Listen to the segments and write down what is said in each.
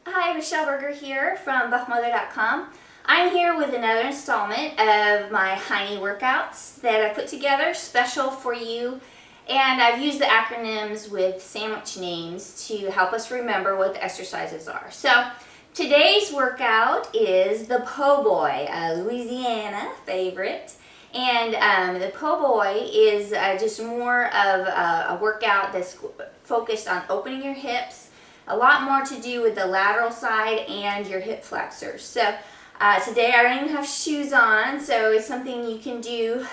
Hi, Michelle Berger here from BuffMother.com. I'm here with another installment of my Hiney workouts that I put together special for you, and I've used the acronyms with sandwich names to help us remember what the exercises are. So today's workout is the POBOY, a Louisiana favorite. And the POBOY is just more of a workout that's focused on opening your hips, a lot more to do with the lateral side and your hip flexors. So today I don't even have shoes on, so it's something you can do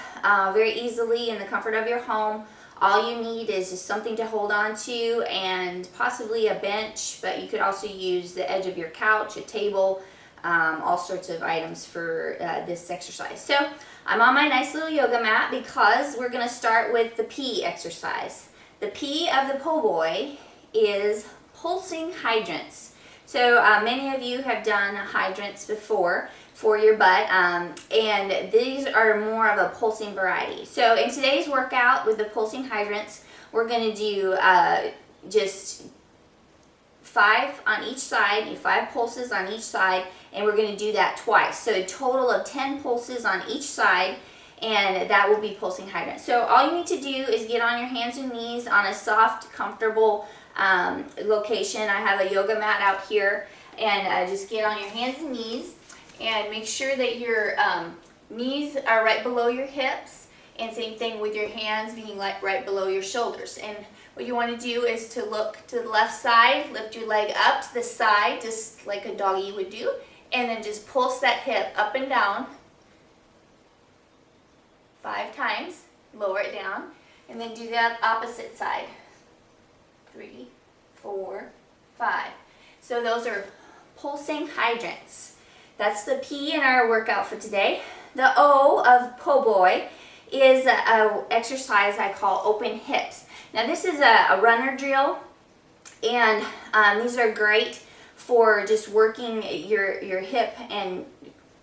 very easily in the comfort of your home. All you need is just something to hold on to and possibly a bench, but you could also use the edge of your couch, a table, all sorts of items for this exercise. So I'm on my nice little yoga mat because we're going to start with the P exercise. The P of the POBOY is Pulsing Hydrants. So many of you have done hydrants before for your butt, and these are more of a pulsing variety. So in today's workout with the Pulsing Hydrants, we're going to do just 5 on each side, 5 pulses on each side, and we're going to do that twice. So a total of 10 pulses on each side, and that will be pulsing hydrants. So all you need to do is get on your hands and knees on a soft, comfortable location. I have a yoga mat out here, and just get on your hands and knees and make sure that your knees are right below your hips, and same thing with your hands being right below your shoulders. And what you want to do is to look to the left side, lift your leg up to the side just like a doggy would do, and then just pulse that hip up and down 5 times, lower it down, and then do that opposite side. 3, 4, 5. So those are pulsing hydrants. That's the P in our workout for today. The O of POBOY is an exercise I call open hips. Now this is a runner drill, and these are great for just working your hip and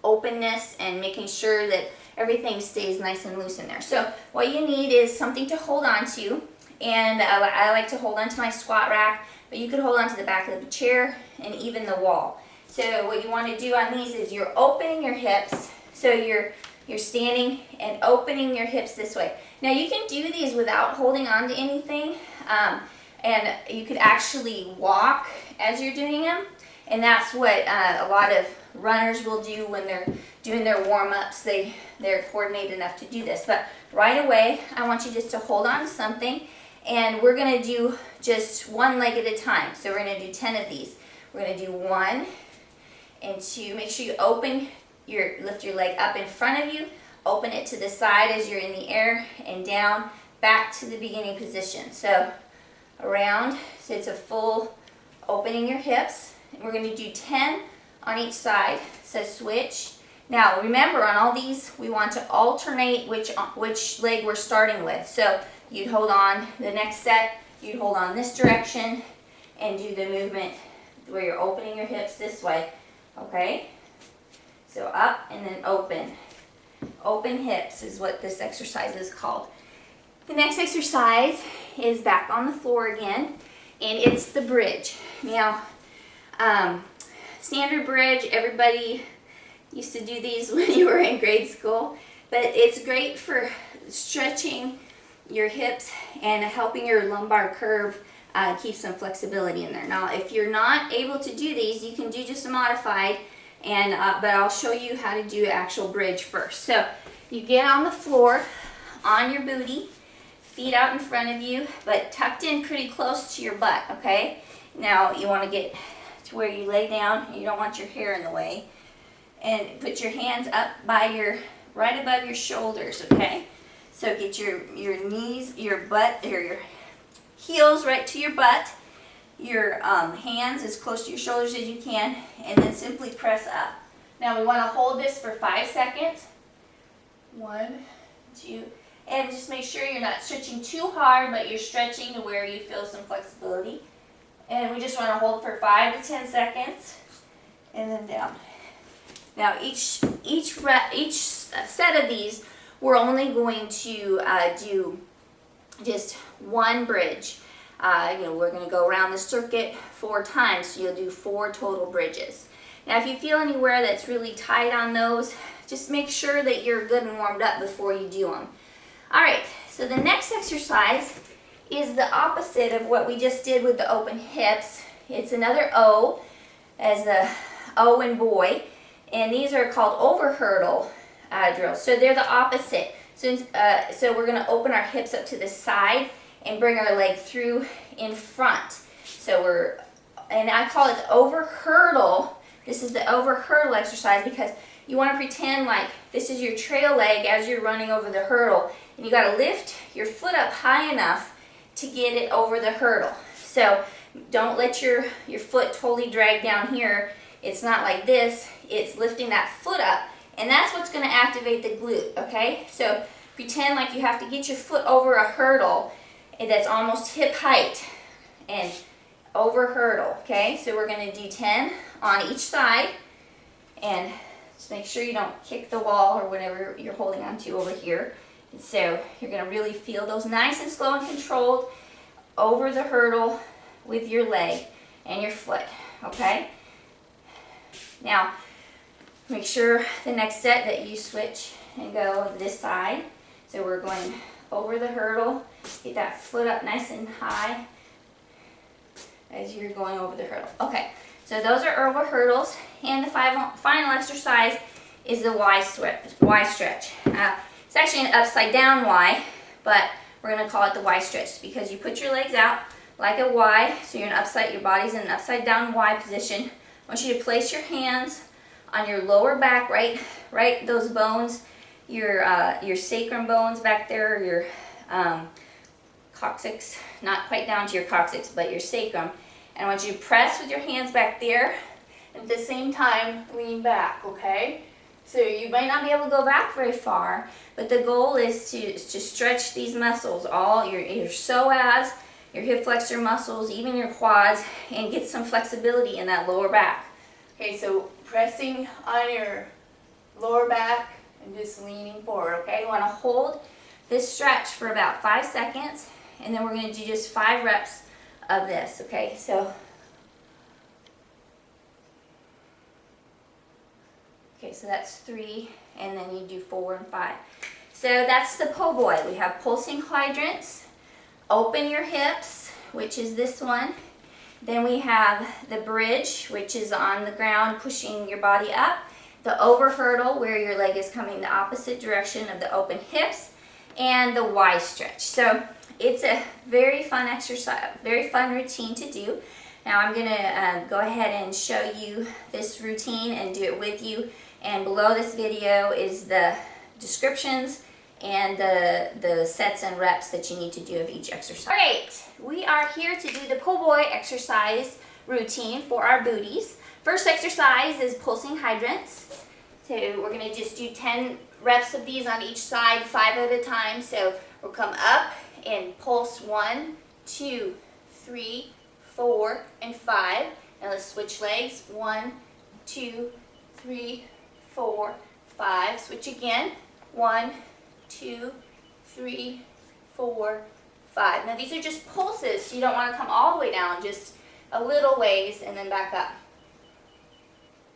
openness and making sure that everything stays nice and loose in there. So what you need is something to hold on to. And I like to hold onto my squat rack, but you could hold onto the back of the chair and even the wall. So what you want to do on these is you're opening your hips, so you're standing and opening your hips this way. Now you can do these without holding on to anything, and you could actually walk as you're doing them, and that's what a lot of runners will do when they're doing their warm-ups. They're coordinated enough to do this. But right away, I want you just to hold on to something, and we're going to do just one leg at a time. So we're going to do 10 of these. We're going to do 1 and 2. Make sure you lift your leg up in front of you, open it to the side as you're in the air, and down, back to the beginning position. So around, so it's a full opening your hips. And we're going to do 10 on each side, so switch. Now remember, on all these, we want to alternate which leg we're starting with. So you'd hold on the next set, you'd hold on this direction, and do the movement where you're opening your hips this way, okay? So up and then open. Open hips is what this exercise is called. The next exercise is back on the floor again, and it's the bridge. Now, standard bridge, everybody used to do these when you were in grade school, but it's great for stretching your hips and helping your lumbar curve keep some flexibility in there. Now, if you're not able to do these, you can do just a modified, but I'll show you how to do actual bridge first. So you get on the floor on your booty, feet out in front of you, but tucked in pretty close to your butt, okay? Now you want to get to where you lay down. You don't want your hair in the way. And put your hands up by right above your shoulders, okay? So get your knees, your butt, or your heels right to your butt, your hands as close to your shoulders as you can, and then simply press up. Now we want to hold this for 5 seconds. 1, 2, and just make sure you're not stretching too hard, but you're stretching to where you feel some flexibility. And we just want to hold for 5 to 10 seconds, and then down. Now each set of these, we're only going to do just one bridge. We're going to go around the circuit 4 times, so you'll do 4 total bridges. Now, if you feel anywhere that's really tight on those, just make sure that you're good and warmed up before you do them. All right, so the next exercise is the opposite of what we just did with the open hips. It's another O, as the O in boy, and these are called overhurdle drills. So they're the opposite. So we're going to open our hips up to the side and bring our leg through in front. And I call it the overhurdle. This is the overhurdle exercise because you want to pretend like this is your trail leg as you're running over the hurdle, and you got to lift your foot up high enough to get it over the hurdle. So don't let your foot totally drag down here. It's not like this. It's lifting that foot up, and that's what's going to activate the glute, okay? So pretend like you have to get your foot over a hurdle that's almost hip height and over hurdle, okay? So we're going to do 10 on each side, and just make sure you don't kick the wall or whatever you're holding on to over here. And so you're going to really feel those nice and slow and controlled over the hurdle with your leg and your foot, okay? Now, make sure the next set that you switch and go this side. So we're going over the hurdle, get that foot up nice and high as you're going over the hurdle. Okay, so those are over hurdles, and the final exercise is the Y stretch. It's actually an upside down Y, but we're going to call it the Y stretch because you put your legs out like a Y, so your body's in an upside down Y position. I want you to place your hands on your lower back, right those bones, your sacrum bones back there, your coccyx, not quite down to your coccyx, but your sacrum. And I want you to press with your hands back there, and at the same time lean back, okay? So you might not be able to go back very far, but the goal is to stretch these muscles, all your psoas, your hip flexor muscles, even your quads, and get some flexibility in that lower back. Okay, so pressing on your lower back and just leaning forward, okay? You want to hold this stretch for about 5 seconds, and then we're going to do just 5 reps of this, okay? So that's 3, and then you do 4 and 5. So that's the POBOY. We have pulsing hydrants, open your hips, which is this one. Then we have the bridge, which is on the ground pushing your body up. The overhurdle, where your leg is coming the opposite direction of the open hips. And the Y stretch. So it's a very fun exercise, very fun routine to do. Now I'm going to go ahead and show you this routine and do it with you. And below this video is the descriptions and the sets and reps that you need to do of each exercise. All right, we are here to do the POBOY exercise routine for our booties. First exercise is pulsing hydrants. So we're going to just do 10 reps of these on each side, 5 at a time. So we'll come up and pulse 1, 2, 3, 4, and 5. Now let's switch legs. 1, 2, 3, 4, 5. Switch again. 1, 2, 3, 4, 5. Now these are just pulses, so you don't want to come all the way down, just a little ways and then back up.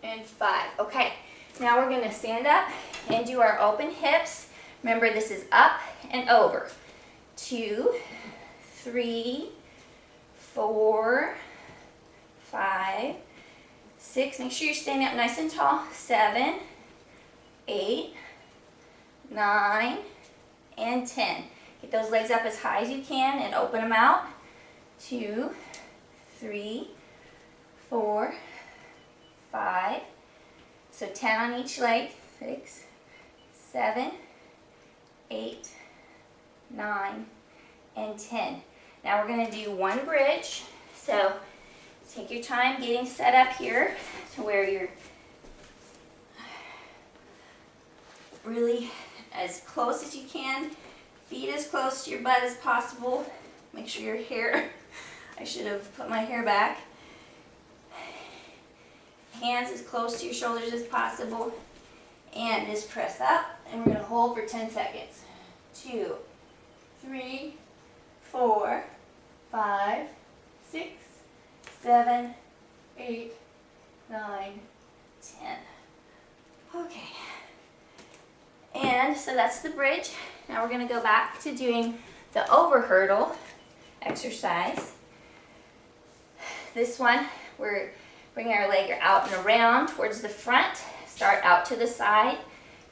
And 5. Okay, now we're going to stand up and do our open hips. Remember, this is up and over. 2, 3, 4, 5, 6. Make sure you're standing up nice and tall. 7, 8, 9, and 10. Get those legs up as high as you can and open them out. 2, 3, 4, 5. So 10 on each leg. 6, 7, 8, 9, and 10. Now we're going to do one bridge. So take your time getting set up here to where you're really as close as you can. Feet as close to your butt as possible. Make sure your hair, I should have put my hair back. Hands as close to your shoulders as possible. And just press up, and we're going to hold for 10 seconds. 2, 3, 4, 5, 6, 7, 8, 9, 10. Okay. And so that's the bridge. Now we're going to go back to doing the overhurdle exercise. This one, we're bringing our leg out and around towards the front. Start out to the side,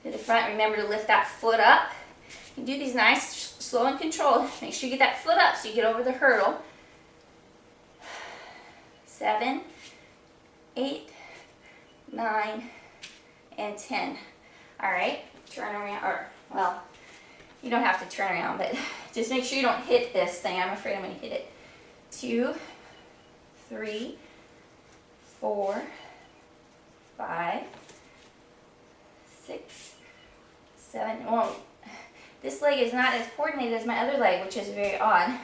to the front. Remember to lift that foot up. You do these nice, slow and controlled. Make sure you get that foot up so you get over the hurdle. 7, 8, 9, and 10. All right, turn around, or, well, you don't have to turn around, but just make sure you don't hit this thing. I'm afraid I'm going to hit it. 2, 3, 4, 5, 6, 7. Well, this leg is not as coordinated as my other leg, which is very odd.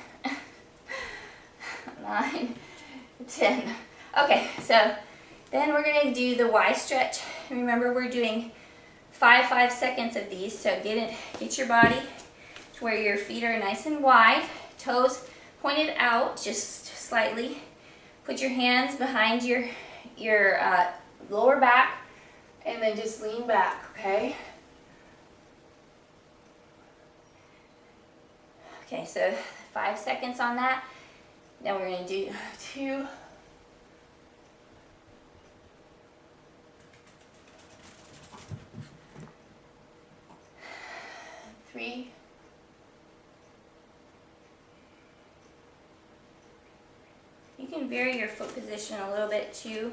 9, 10. Okay, so then we're going to do the Y stretch. Remember, we're doing 5 seconds of these, so get your body to where your feet are nice and wide, toes pointed out just slightly. Put your hands behind your lower back, and then just lean back, okay? Okay, so 5 seconds on that. Then we're going to do 2, 3, 4. You can vary your foot position a little bit too.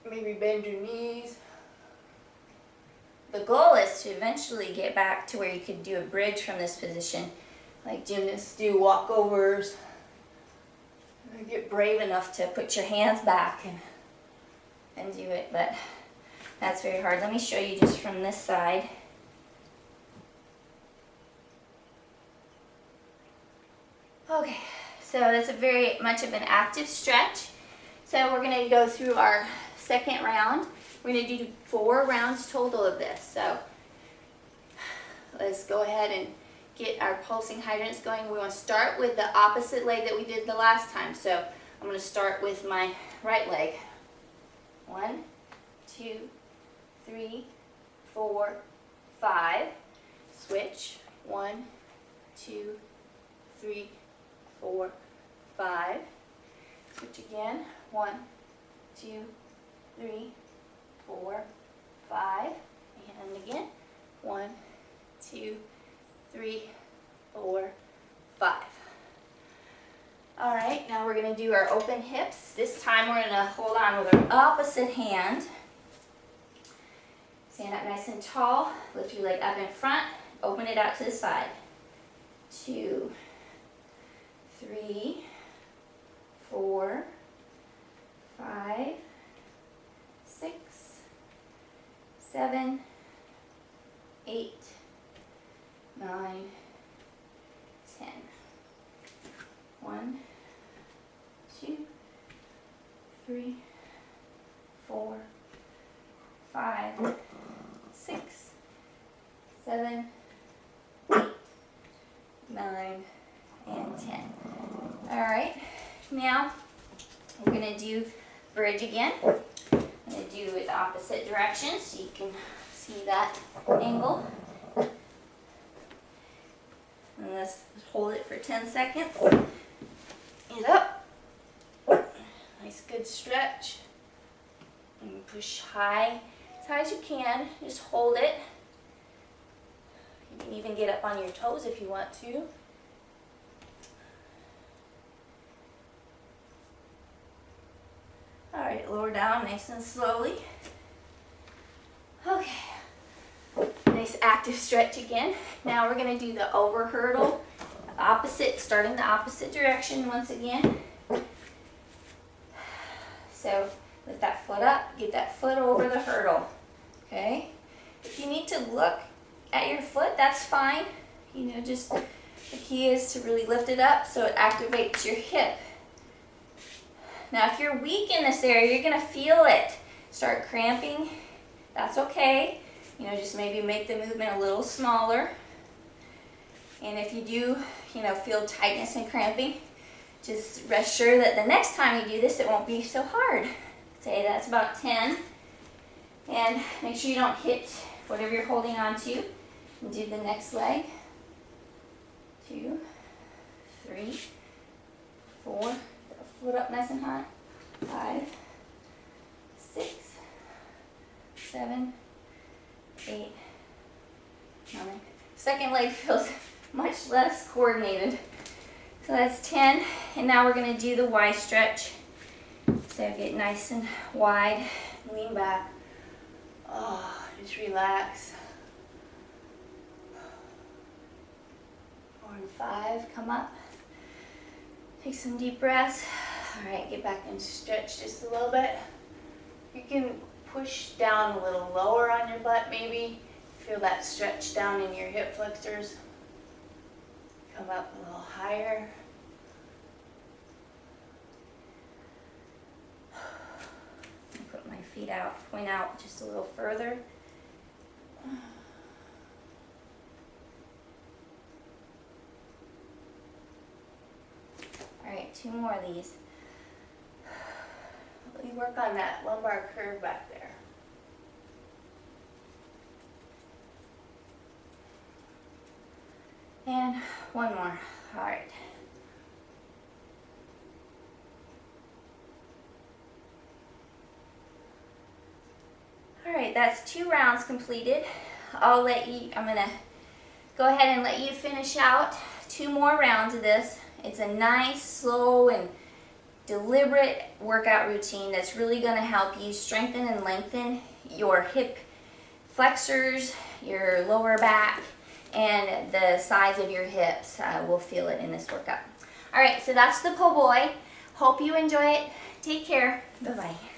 Maybe bend your knees. The goal is to eventually get back to where you could do a bridge from this position, like gymnasts do walkovers. Get brave enough to put your hands back and do it, but that's very hard. Let me show you just from this side. Okay, so that's a very much of an active stretch. So we're going to go through our second round. We're going to do 4 rounds total of this. So let's go ahead and get our pulsing hydrants going. We want to start with the opposite leg that we did the last time. So I'm going to start with my right leg. 1, 2, 3, 4, 5. Switch. 1, 2, 3, 4, 5. Switch again. 1, 2, 3, 4, 5. And again. 1, 2, 3, 4, 5. All right, now we're going to do our open hips. This time we're going to hold on with our opposite hand. Stand up nice and tall. Lift your leg up in front. Open it out to the side. 2, 3, 4, 5, 6, 7, 8, 9, 10. 1, 2, 3, 4, 5, 6, 7, 8, 9, and 10. All right, now we're going to do bridge again. I'm going to do it the opposite direction so you can see that angle. And let's hold it for 10 seconds. And up. Nice good stretch. And push high, as high as you can. Just hold it. You can even get up on your toes if you want to. All right, lower down nice and slowly. Okay. Nice active stretch again. Now we're going to do the overhurdle. Opposite, starting the opposite direction once again. So lift that foot up, get that foot over the hurdle. Okay? If you need to look at your foot, that's fine. You know, just the key is to really lift it up so it activates your hip. Now if you're weak in this area, you're going to feel it. Start cramping. That's okay. You know, just maybe make the movement a little smaller. And if you do feel tightness and cramping, just rest sure that the next time you do this, it won't be so hard. Say that's about 10. And make sure you don't hit whatever you're holding on to. And do the next leg. 2, 3, 4. Get the foot up nice and high. 5, 6, 7, 8, 9. Second leg feels much less coordinated. So that's 10. And now we're going to do the Y stretch. So get nice and wide. Lean back. Oh, just relax. 4 and 5, come up. Take some deep breaths. All right, get back and stretch just a little bit. You can push down a little lower on your butt maybe. Feel that stretch down in your hip flexors. Come up a little higher. Put my feet out, point out just a little further. All right, 2 more of these. Let me work on that lumbar curve back there. And 1 more. All right. All right, that's 2 rounds completed. I'm gonna go ahead and let you finish out 2 more rounds of this. It's a nice, slow, and deliberate workout routine that's really gonna help you strengthen and lengthen your hip flexors, your lower back, and the sides of your hips. We'll feel it in this workout. All right, so that's the POBOY. Hope you enjoy it. Take care. Bye-bye.